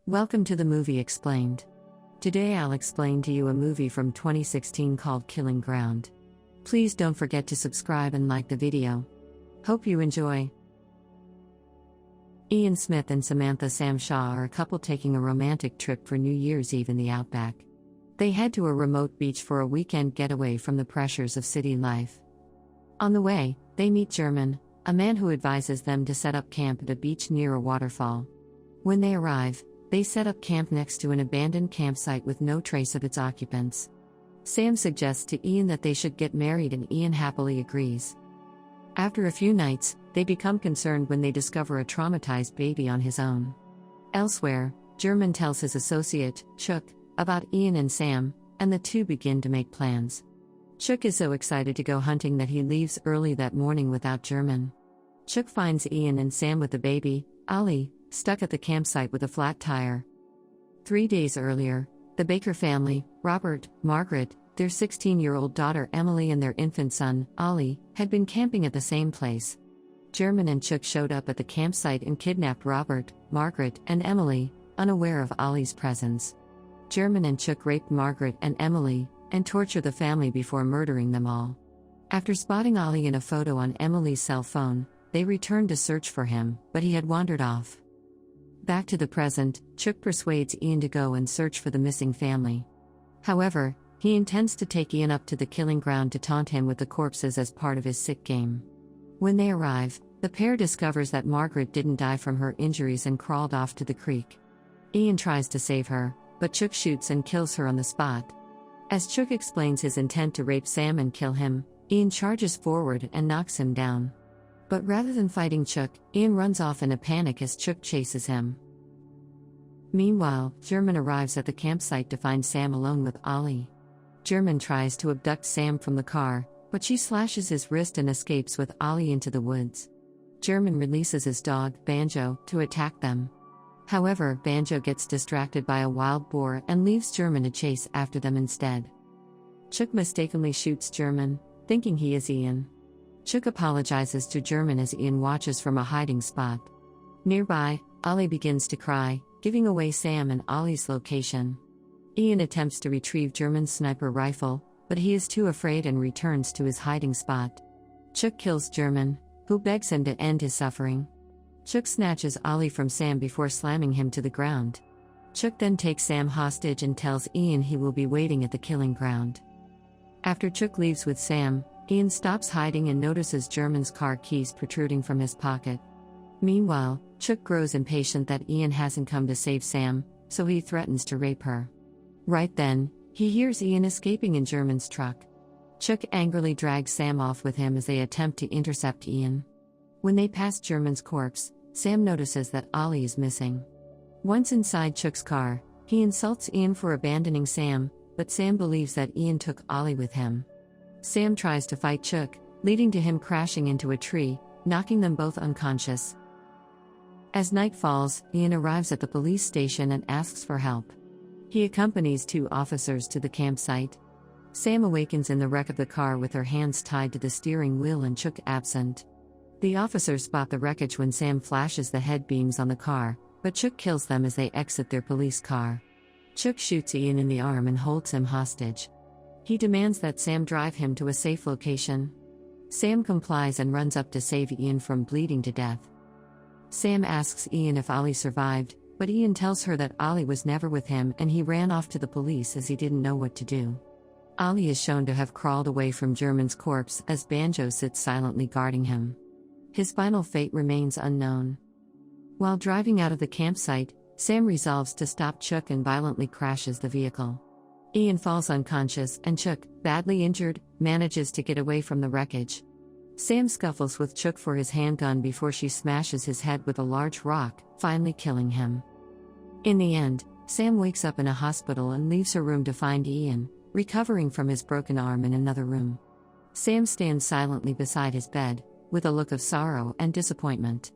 Welcome to the Movie Explained. Today I'll explain to you a movie from 2016 called Killing Ground. Please don't forget to subscribe and like the video. Hope you enjoy. Ian Smith and Samantha Sam Shaw are a couple taking a romantic trip for New Year's Eve in the Outback. They head to a remote beach for a weekend getaway from the pressures of city life. On the way, they meet German, a man who advises them to set up camp at a beach near a waterfall. When they arrive, they set up camp next to an abandoned campsite with no trace of its occupants. Sam suggests to Ian that they should get married and Ian happily agrees. After a few nights, they become concerned when they discover a traumatized baby on his own. Elsewhere, German tells his associate, Chuck, about Ian and Sam, and the two begin to make plans. Chuck is so excited to go hunting that he leaves early that morning without German. Chuck finds Ian and Sam with the baby, Ollie, stuck at the campsite with a flat tire. 3 days earlier, the Baker family, Robert, Margaret, their 16-year-old daughter Emily and their infant son, Ollie, had been camping at the same place. German and Chuck showed up at the campsite and kidnapped Robert, Margaret, and Emily, unaware of Ollie's presence. German and Chuck raped Margaret and Emily, and torture the family before murdering them all. After spotting Ollie in a photo on Emily's cell phone, they returned to search for him, but he had wandered off. Back to the present, Chuck persuades Ian to go and search for the missing family. However, he intends to take Ian up to the killing ground to taunt him with the corpses as part of his sick game. When they arrive, the pair discovers that Margaret didn't die from her injuries and crawled off to the creek. Ian tries to save her, but Chuck shoots and kills her on the spot. As Chuck explains his intent to rape Sam and kill him, Ian charges forward and knocks him down. But rather than fighting Chuck, Ian runs off in a panic as Chuck chases him. Meanwhile, German arrives at the campsite to find Sam alone with Ollie. German tries to abduct Sam from the car, but she slashes his wrist and escapes with Ollie into the woods. German releases his dog, Banjo, to attack them. However, Banjo gets distracted by a wild boar and leaves German to chase after them instead. Chuck mistakenly shoots German, thinking he is Ian. Chuck apologizes to German as Ian watches from a hiding spot. Nearby, Ollie begins to cry, giving away Sam and Ollie's location. Ian attempts to retrieve German's sniper rifle, but he is too afraid and returns to his hiding spot. Chuck kills German, who begs him to end his suffering. Chuck snatches Ollie from Sam before slamming him to the ground. Chuck then takes Sam hostage and tells Ian he will be waiting at the killing ground. After Chuck leaves with Sam, Ian stops hiding and notices German's car keys protruding from his pocket. Meanwhile, Chuck grows impatient that Ian hasn't come to save Sam, so he threatens to rape her. Right then, he hears Ian escaping in German's truck. Chuck angrily drags Sam off with him as they attempt to intercept Ian. When they pass German's corpse, Sam notices that Ollie is missing. Once inside Chuck's car, he insults Ian for abandoning Sam, but Sam believes that Ian took Ollie with him. Sam tries to fight Chuck, leading to him crashing into a tree, knocking them both unconscious. As night falls, Ian arrives at the police station and asks for help. He accompanies 2 officers to the campsite. Sam awakens in the wreck of the car with her hands tied to the steering wheel and Chuck absent. The officers spot the wreckage when Sam flashes the head beams on the car, but Chuck kills them as they exit their police car. Chuck shoots Ian in the arm and holds him hostage. He demands that Sam drive him to a safe location. Sam complies and runs up to save Ian from bleeding to death. Sam asks Ian if Ollie survived, but Ian tells her that Ollie was never with him and he ran off to the police as he didn't know what to do. Ollie is shown to have crawled away from German's corpse as Banjo sits silently guarding him. His final fate remains unknown. While driving out of the campsite, Sam resolves to stop Chuck and violently crashes the vehicle. Ian falls unconscious and Chuck, badly injured, manages to get away from the wreckage. Sam scuffles with Chuck for his handgun before she smashes his head with a large rock, finally killing him. In the end, Sam wakes up in a hospital and leaves her room to find Ian, recovering from his broken arm in another room. Sam stands silently beside his bed, with a look of sorrow and disappointment.